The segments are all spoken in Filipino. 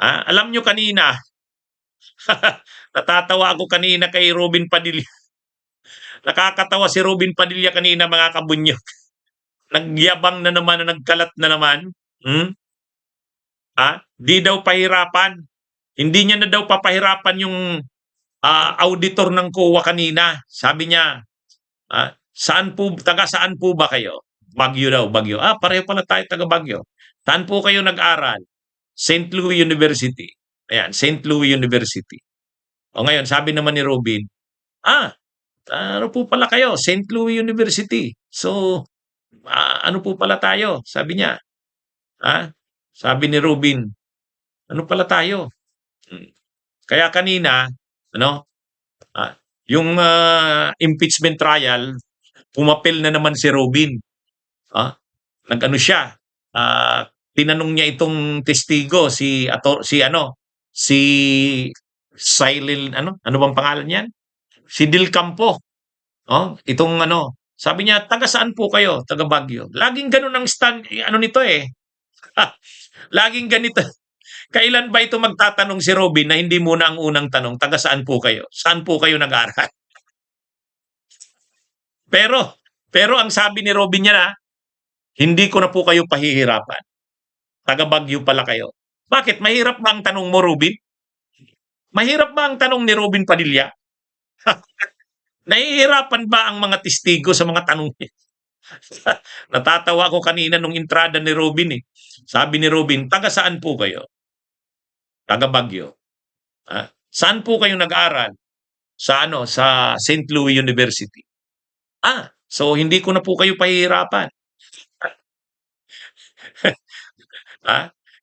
Alam nyo kanina, natatawa ako kanina kay Robin Padilla. Nakakatawa si Robin Padilla kanina, mga kabunyo. Nagyabang na naman na nagkalat na naman. Hmm? Di daw pahirapan. Hindi niya na daw papahirapan yung auditor ng COA kanina. Sabi niya, taga saan po ba kayo? Baguio daw, Baguio. Pareho pala tayo taga Baguio. Saan po kayo nag-aral? St. Louis University. Ayan, St. Louis University. O ngayon, sabi naman ni Robin, ano po pala kayo? St. Louis University. So, ano po pala tayo? Sabi niya. Sabi ni Robin, ano pala tayo? Kaya kanina, ano, yung impeachment trial, pumapel na naman si Robin. Nag-ano siya, tinanong niya itong testigo, si Silent, ano bang pangalan niyan? Si Del Campo. Itong sabi niya, taga saan po kayo? Taga Baguio. Laging ganun ang stand, nito eh. Laging ganito. Kailan ba ito magtatanong si Robin na hindi muna ang unang tanong, taga saan po kayo? Saan po kayo nag-aral? pero ang sabi ni Robin niya na, hindi ko na po kayo pahihirapan. Taga Baguio pala kayo. Bakit? Mahirap ba ang tanong mo, Robin? Mahirap ba ang tanong ni Robin Padilla? Nahihirapan ba ang mga testigo sa mga tanong niya? Natatawa ko kanina nung entrada ni Robin eh. Sabi ni Robin, taga saan po kayo? Taga Baguio. Saan po kayo nag-aral? Sa St. Louis University. So hindi ko na po kayo pahihirapan.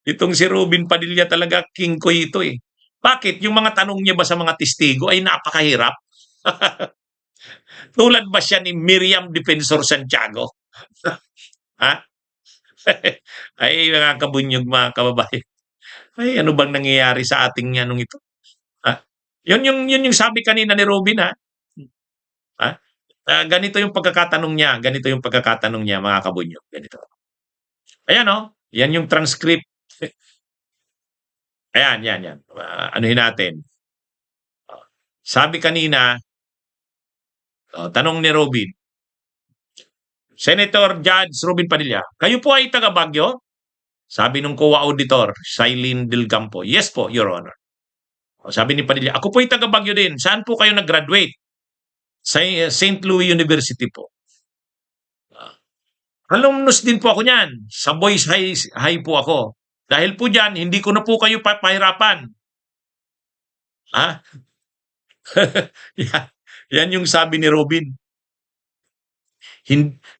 Itong si Robin Padilla talaga, king ko ito eh. Bakit? Yung mga tanong niya ba sa mga testigo ay napakahirap? Tulad ba siya ni Miriam Defensor Santiago? Ay, mga kabunyog, mga kababayan. Ay, ano bang nangyayari sa ating anong ito? Yun yung sabi kanina ni Robin, ganito yung pagkakatanong niya. Ganito yung pagkakatanong niya, mga kabunyog. Ganito. Ayan, yan yung transcript. Ayan, yan. Anuhin natin. Sabi kanina, tanong ni Robin, Senator Judge Robin Padilla, kayo po ay taga Baguio? Sabi nung COA auditor, Silene Del Campo, yes po, Your Honor. Sabi ni Padilla, ako po ay taga Baguio din. Saan po kayo nag-graduate? Sa St. Louis University po. Alumnus din po ako niyan. Sa Boys High po ako. Dahil po dyan, hindi ko na po kayo papahirapan. Yan yung sabi ni Robin.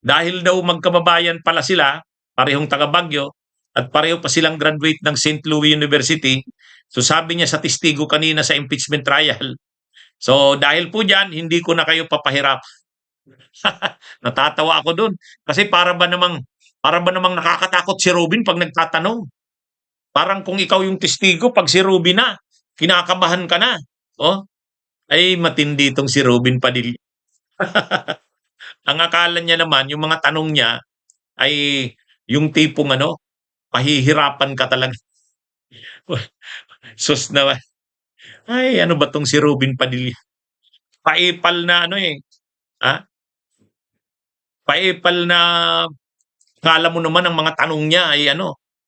Dahil daw magkababayan pala sila, parehong taga Baguio, at pareho pa silang graduate ng St. Louis University. So sabi niya sa testigo kanina sa impeachment trial, so dahil po dyan, hindi ko na kayo papahirap. Natatawa ako dun. Kasi para ba namang nakakatakot si Robin pag nagtatanong. Parang kung ikaw yung testigo, pag si Robin na, kinakabahan ka na. Ay matindi itong si Robin Padilla. Ang akala niya naman, yung mga tanong niya, ay yung tipong pahihirapan ka talaga. Sus naman. Ay, ano ba tong si Robin Padilla? Paipal na paipal na kala mo naman ang mga tanong niya ay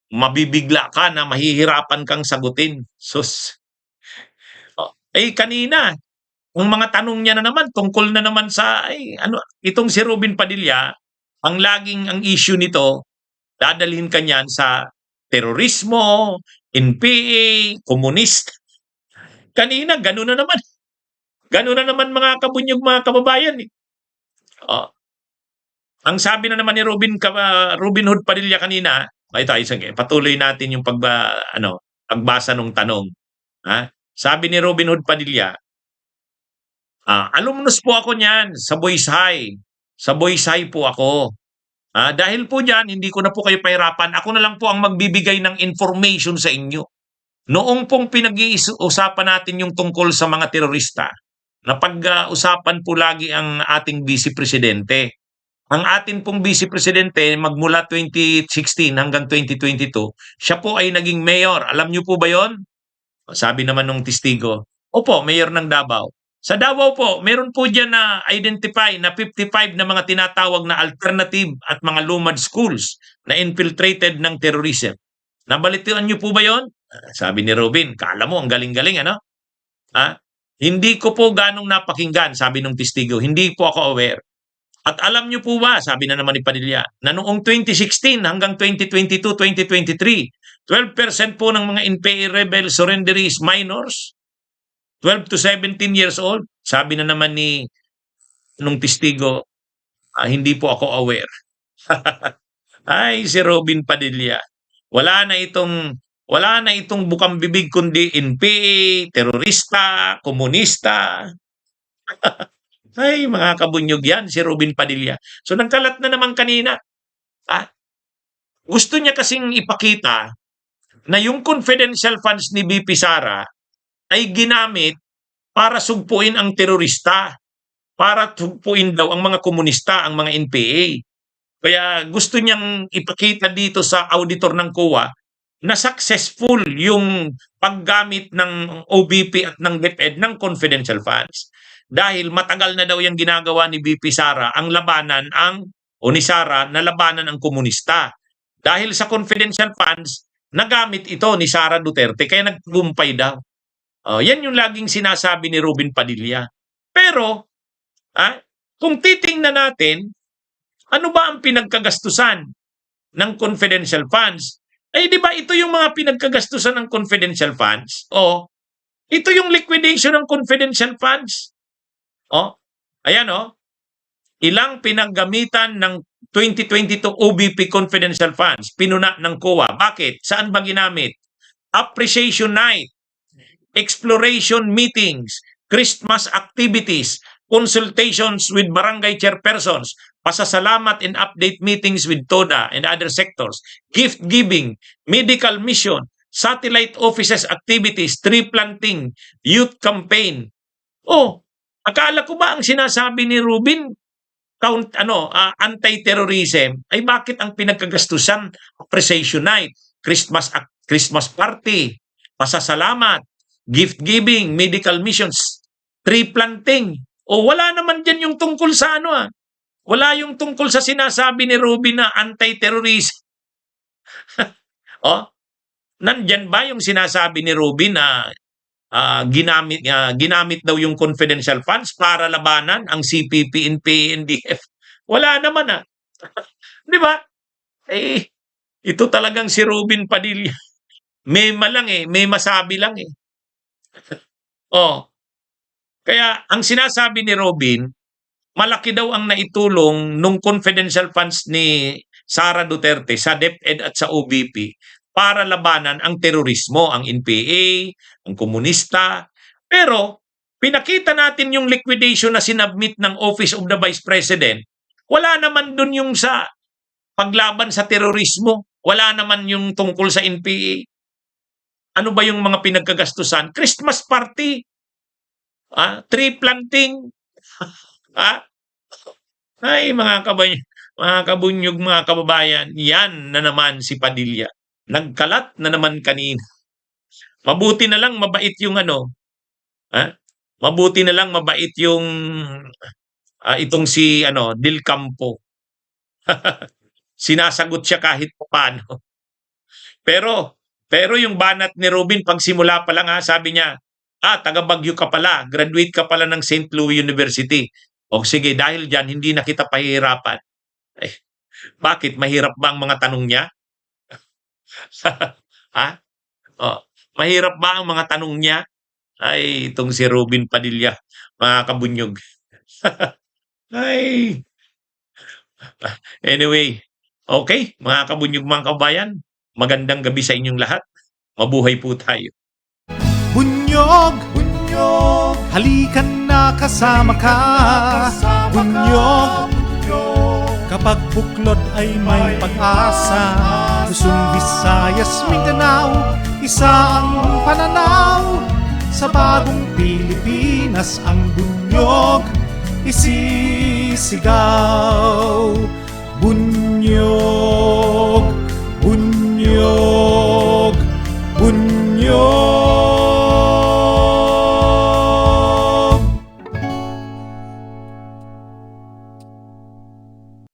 mabibigla ka na mahihirapan kang sagutin. Sus. Kanina, ang mga tanong niya na naman tungkol na naman sa itong si Robin Padilla, ang issue nito, dadalhin ka niyan sa terorismo, NPA, komunista. Kanina, gano'n na naman. Gano'n na naman, mga kabunyog, mga kababayan. Ang sabi na naman ni Robin Hood Padilla kanina, patuloy natin yung pagbasa ng tanong. Sabi ni Robin Hood Padilla, alumnus po ako niyan sa Boys High. Sa Boys High po ako. Dahil po dyan, hindi ko na po kayo pahirapan. Ako na lang po ang magbibigay ng information sa inyo. Noong pong pinag-iusapan natin yung tungkol sa mga terorista, napag-usapan po lagi ang ating vice presidente. Ang atin pong Vice Presidente magmula 2016 hanggang 2022, siya po ay naging mayor. Alam niyo po ba 'yon? Sabi naman nung testigo, opo, mayor ng Davao. Sa Davao po, meron po diyan na identify na 55 na mga tinatawag na alternative at mga lumad schools na infiltrated ng terrorism. Nabalitian niyo po ba 'yon? Sabi ni Robin, kala mo ang galing-galing ano? Hindi ko po ganong napakinggan, sabi nung testigo. Hindi po ako aware. At alam niyo po ba, sabi na naman ni Padilla, na noong 2016 hanggang 2022, 2023, 12% po ng mga NPA rebel surrenderies minors, 12 to 17 years old. Sabi na naman ni nung testigo, hindi po ako aware. Ay, si Robin Padilla. Wala na itong bukang bibig kundi NPA, terorista, komunista. Ay, mga kabunyog yan, si Robin Padilla. So, nagkalat na naman kanina. Gusto niya kasing ipakita na yung confidential funds ni BP Sara ay ginamit para sugpuin ang terorista, para sugpuin daw ang mga komunista, ang mga NPA. Kaya gusto niyang ipakita dito sa auditor ng COA na successful yung paggamit ng OBP at ng DepEd ng confidential funds. Dahil matagal na daw yung ginagawa ni BP Sara ni Sara na labanan ang komunista. Dahil sa confidential funds, nagamit ito ni Sara Duterte kaya nagtagumpay daw. Yan yung laging sinasabi ni Robin Padilla. Pero, kung titingnan natin, ano ba ang pinagkagastusan ng confidential funds? Di ba ito yung mga pinagkagastusan ng confidential funds? Ito yung liquidation ng confidential funds. Ayan ilang pinaggamitan ng 2022 OBP confidential funds, pinuna ng COA. Bakit? Saan ba ginamit? Appreciation night, exploration meetings, Christmas activities, consultations with barangay chairpersons, pasasalamat and update meetings with TODA and other sectors, gift giving, medical mission, satellite offices activities, tree planting, youth campaign. Akala ko ba ang sinasabi ni Rubin anti-terrorism ay bakit ang pinagkagastusan appreciation night, Christmas party, pasasalamat, gift giving, medical missions, tree planting. Wala naman diyan yung tungkol sa wala yung tungkol sa sinasabi ni Rubin na anti-terrorism. Nandyan ba yung sinasabi ni Rubin na ginamit daw yung confidential funds para labanan ang CPP, NPA, NDF? Wala naman Di ba? Ito talagang si Robin Padilla. Mema lang may masabi lang Kaya ang sinasabi ni Robin, malaki daw ang naitulong nung confidential funds ni Sara Duterte sa DepEd at sa OBP para labanan ang terorismo, ang NPA, ang komunista. Pero pinakita natin yung liquidation na sinubmit ng Office of the Vice President. Wala naman dun yung sa paglaban sa terorismo. Wala naman yung tungkol sa NPA. Ano ba yung mga pinagkagastusan? Christmas party, tree planting, Ay, mga kabunyog, mga kababayan, yan na naman si Padilla. Nagkalat na naman kanina. Mabuti na lang mabait yung mabuti na lang mabait yung itong si Del Campo. Sinasagot siya kahit paano. Pero yung banat ni Robin pagsimula pa lang sabi niya, taga Baguio ka pala, graduate ka pala ng St. Louis University. Sige, dahil dyan, hindi na kita pahihirapan. Bakit? Mahirap ba ang mga tanong niya? Mahirap ba ang mga tanong niya? Itong si Robin Padilla, mga kabunyog. Anyway, okay, mga kabunyog, mga kabayan, magandang gabi sa inyong lahat. Mabuhay po tayo. Bunyog, bunyog, halikan na kasama ka. Bunyog, kapag buklod ay may pag-asa. Luzon, Visayas, Mindanao, isa ang pananaw. Sa bagong Pilipinas ang bunyog isisigaw. sumisigaw. Bunyog, bunyog.